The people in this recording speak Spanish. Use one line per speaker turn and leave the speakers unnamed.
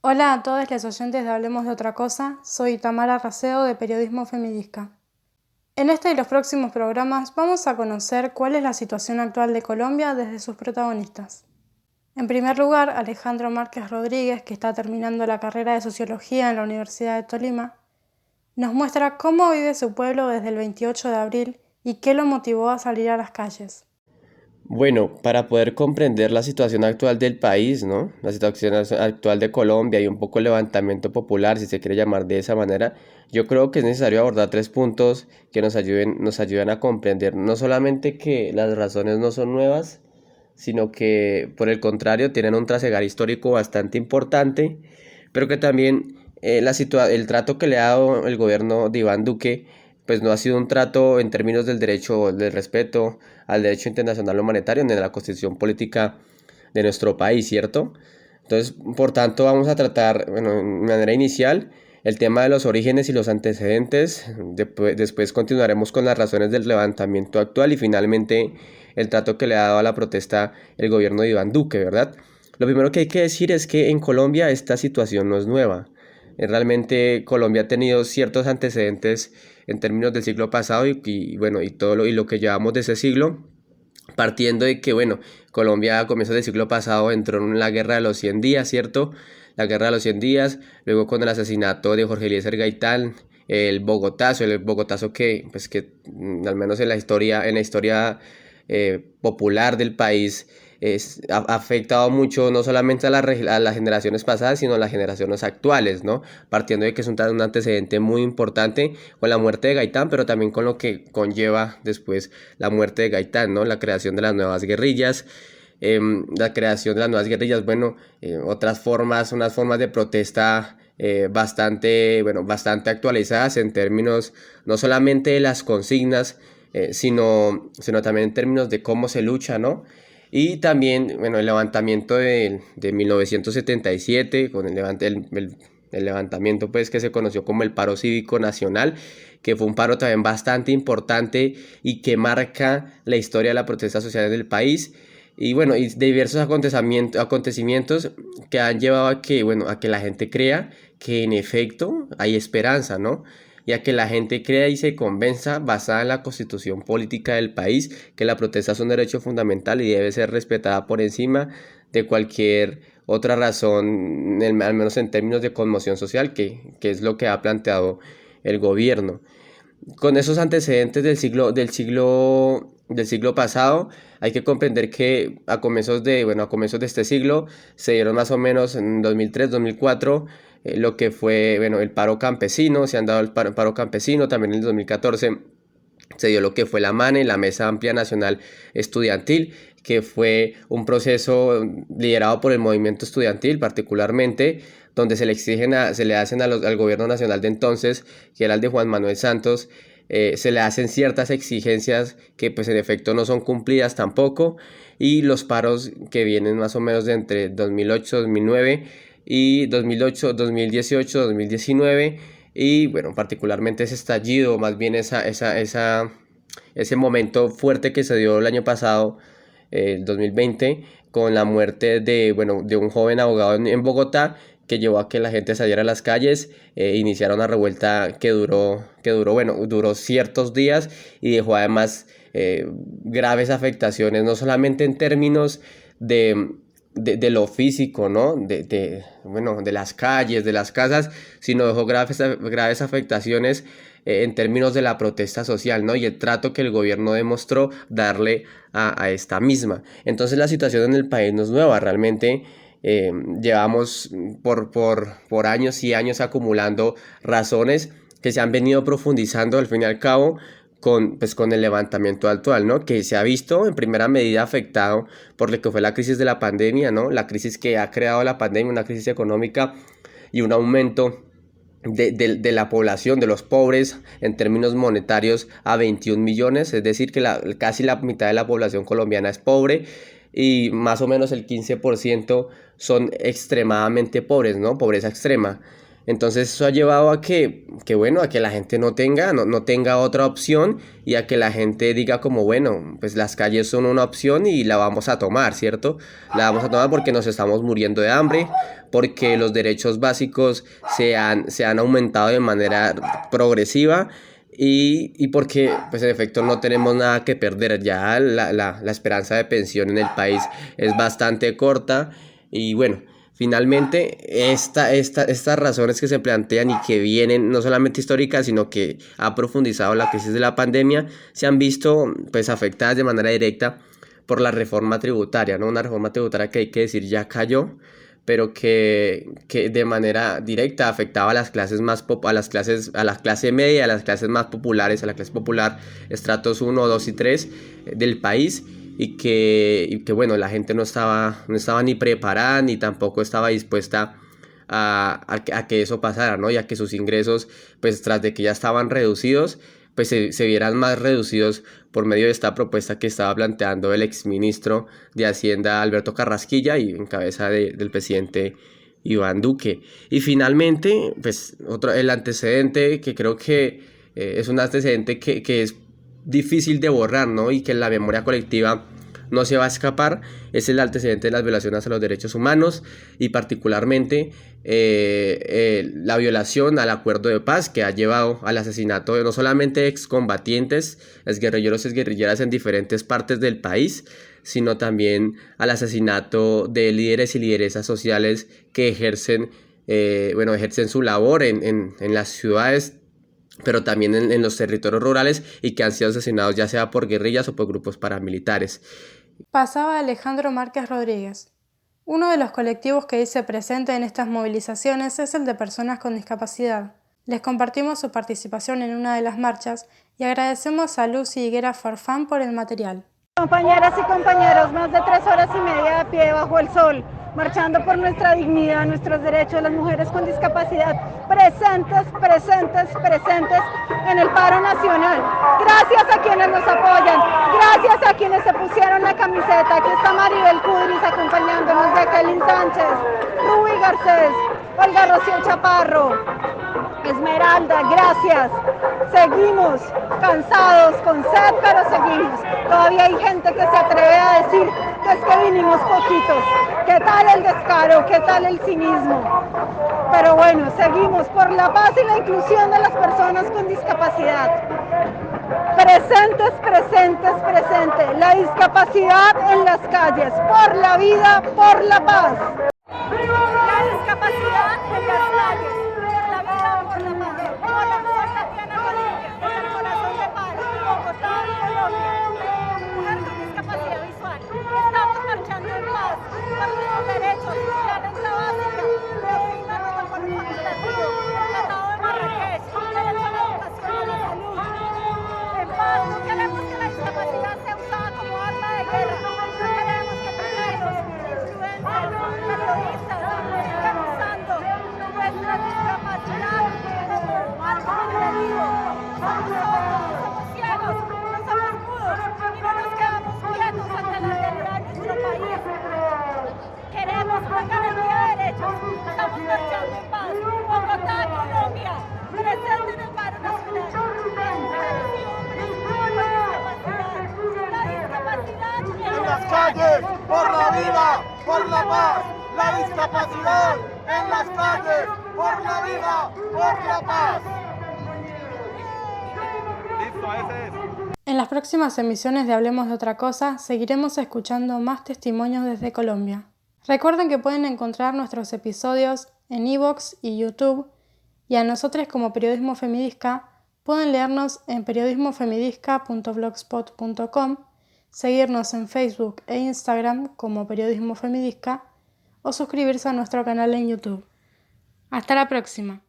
Hola a todos los oyentes de Hablemos de Otra Cosa, soy Tamara Raceo de Periodismo Feminista. En este y los próximos programas vamos a conocer cuál es la situación actual de Colombia desde sus protagonistas. En primer lugar, Alejandro Márquez Rodríguez, que está terminando la carrera de Sociología en la Universidad de Tolima, nos muestra cómo vive su pueblo desde el 28 de abril y qué lo motivó a salir a las calles.
Bueno, para poder comprender la situación actual del país, ¿no? La situación actual de Colombia y un poco el levantamiento popular, si se quiere llamar de esa manera, yo creo que es necesario abordar tres puntos que nos ayuden a comprender no solamente que las razones no son nuevas, sino que por el contrario tienen un trasegar histórico bastante importante, pero que también el trato que le ha dado el gobierno de Iván Duque, pues no ha sido un trato en términos del derecho, del respeto al derecho internacional humanitario ni de la constitución política de nuestro país, ¿cierto? Entonces, por tanto, vamos a tratar, bueno, de manera inicial, el tema de los orígenes y los antecedentes. Después continuaremos con las razones del levantamiento actual y finalmente el trato que le ha dado a la protesta el gobierno de Iván Duque, ¿verdad? Lo primero que hay que decir es que en Colombia esta situación no es nueva. Realmente Colombia ha tenido ciertos antecedentes en términos del siglo pasado bueno, y lo que llevamos de ese siglo, partiendo de que, bueno, Colombia a comienzos del siglo pasado entró en la guerra de los 100 días, ¿cierto? La guerra de los 100 días, luego con el asesinato de Jorge Eliezer Gaitán, el Bogotazo que al menos en la historia popular del país, ha afectado mucho no solamente a las generaciones pasadas, sino a las generaciones actuales, ¿no? Partiendo de que es un antecedente muy importante con la muerte de Gaitán, pero también con lo que conlleva después la muerte de Gaitán, ¿no? La creación de las nuevas guerrillas. La creación de las nuevas guerrillas, bueno, unas formas de protesta bastante actualizadas en términos no solamente de las consignas, sino también en términos de cómo se lucha, ¿no? Y también, bueno, el levantamiento de 1977, con el levantamiento pues que se conoció como el paro cívico nacional, que fue un paro también bastante importante y que marca la historia de la protesta social del país. Y bueno, y diversos acontecimientos que han llevado a que la gente crea que en efecto hay esperanza, ¿no? Y a que la gente crea y se convenza, basada en la constitución política del país, que la protesta es un derecho fundamental y debe ser respetada por encima de cualquier otra razón, al menos en términos de conmoción social, que es lo que ha planteado el gobierno. Con esos antecedentes del siglo pasado, hay que comprender que a comienzos de este siglo se dieron más o menos en 2003, 2004, lo que fue, bueno, el paro campesino. Se han dado el paro campesino. También en el 2014 se dio lo que fue la MANE, la Mesa Amplia Nacional Estudiantil, que fue un proceso liderado por el movimiento estudiantil particularmente, donde se le hacen al gobierno nacional de entonces, que era el de Juan Manuel Santos, se le hacen ciertas exigencias que pues en efecto no son cumplidas tampoco, y los paros que vienen más o menos de entre 2008, 2009 y 2008, 2018, 2019, y bueno, particularmente ese estallido, más bien ese momento fuerte que se dio el año pasado, el 2020, con la muerte de un joven abogado en Bogotá, que llevó a que la gente saliera a las calles, iniciara una revuelta que duró ciertos días y dejó además graves afectaciones, no solamente en términos de lo físico, ¿no? De las calles, de las casas, sino dejó graves afectaciones en términos de la protesta social, ¿no? Y el trato que el gobierno demostró darle a esta misma. Entonces la situación en el país no es nueva, realmente llevamos por años y años acumulando razones que se han venido profundizando al fin y al cabo con el levantamiento actual, ¿no? Que se ha visto en primera medida afectado por lo que fue la crisis de la pandemia, ¿no? La crisis que ha creado la pandemia, una crisis económica y un aumento de la población, de los pobres, en términos monetarios, a 21 millones, es decir, que casi la mitad de la población colombiana es pobre y más o menos el 15% son extremadamente pobres, ¿no? Pobreza extrema. Entonces eso ha llevado a bueno, a que la gente no tenga otra opción y a que la gente diga como, bueno, pues las calles son una opción y la vamos a tomar, ¿cierto? La vamos a tomar porque nos estamos muriendo de hambre, porque los derechos básicos se han aumentado de manera progresiva y porque, pues en efecto, no tenemos nada que perder. Ya la esperanza de pensión en el país es bastante corta y bueno. Finalmente, estas razones que se plantean y que vienen no solamente históricas, sino que ha profundizado la crisis de la pandemia, se han visto pues afectadas de manera directa por la reforma tributaria, ¿no? Una reforma tributaria que hay que decir ya cayó, pero que de manera directa afectaba a las clases a la clase media, a las clases más populares, a la clase popular, estratos 1, 2 y 3 del país. Y que bueno, la gente no estaba ni preparada ni tampoco estaba dispuesta a que eso pasara, ¿no? Ya que sus ingresos, pues tras de que ya estaban reducidos, pues se vieran más reducidos por medio de esta propuesta que estaba planteando el exministro de Hacienda Alberto Carrasquilla y en cabeza del presidente Iván Duque. Y finalmente, pues el antecedente que creo que es un antecedente que es difícil de borrar, ¿no? Y que en la memoria colectiva no se va a escapar, es el antecedente de las violaciones a los derechos humanos y particularmente la violación al acuerdo de paz que ha llevado al asesinato de no solamente excombatientes, exguerrilleros y exguerrilleras en diferentes partes del país, sino también al asesinato de líderes y lideresas sociales que ejercen su labor en las ciudades, pero también en los territorios rurales y que han sido asesinados ya sea por guerrillas o por grupos paramilitares.
Pasaba Alejandro Márquez Rodríguez. Uno de los colectivos que dice presente en estas movilizaciones es el de personas con discapacidad. Les compartimos su participación en una de las marchas y agradecemos a Lucy Higuera Farfán por el material.
Compañeras y compañeros, más de 3 horas y media de pie bajo el sol, marchando por nuestra dignidad, nuestros derechos, las mujeres con discapacidad, presentes en el paro nacional. Gracias a quienes nos apoyan, gracias a quienes se pusieron la camiseta. Aquí está Maribel Cudris acompañándonos, Jacqueline Sánchez, Rubí Garcés, Olga Rocío Chaparro, Esmeralda, gracias. Seguimos cansados, con sed, pero seguimos. Todavía hay gente que se atreve a decir que es que vinimos poquitos. ¿Qué tal el descaro? ¿Qué tal el cinismo? Pero bueno, seguimos por la paz y la inclusión de las personas con discapacidad. Presentes. La discapacidad en las calles. Por la vida, por la paz. La discapacidad en las calles. Por la vida, por la paz. Hola, soy Tatiana Rodríguez, desde el corazón de Paz, Bogotá, Colombia. Mujer con discapacidad visual. Estamos marchando en paz por nuestros derechos, la renta básica, la fin del protocolo facultativo, el Tratado de Marrakech, derecho a la educación y a la salud. En paz, no queremos que la discapacidad sea usada como arma de guerra. No queremos que tuiteros, influencers, periodistas sigan usando nuestra discapacidad como algo agresivo. Somos sordos, somos ciegos, no somos mudos y no nos quedamos quietos ante la realidad de nuestro país. Queremos una garantía de derechos. Estamos marchando en paz. Bogotá, Colombia, presente en el paro nacional. Mujeres y hombres con discapacidad. La discapacidad
en las calles, por la vida, por la paz. La discapacidad en las calles, por la vida, por la paz. Listo, ese es.
En las próximas emisiones de Hablemos de otra cosa, seguiremos escuchando más testimonios desde Colombia. Recuerden que pueden encontrar nuestros episodios en iVoox y YouTube, y a nosotros como Periodismo Femidisca pueden leernos en periodismofemidisca.blogspot.com, seguirnos en Facebook e Instagram como Periodismo Femidisca o suscribirse a nuestro canal en YouTube. Hasta la próxima.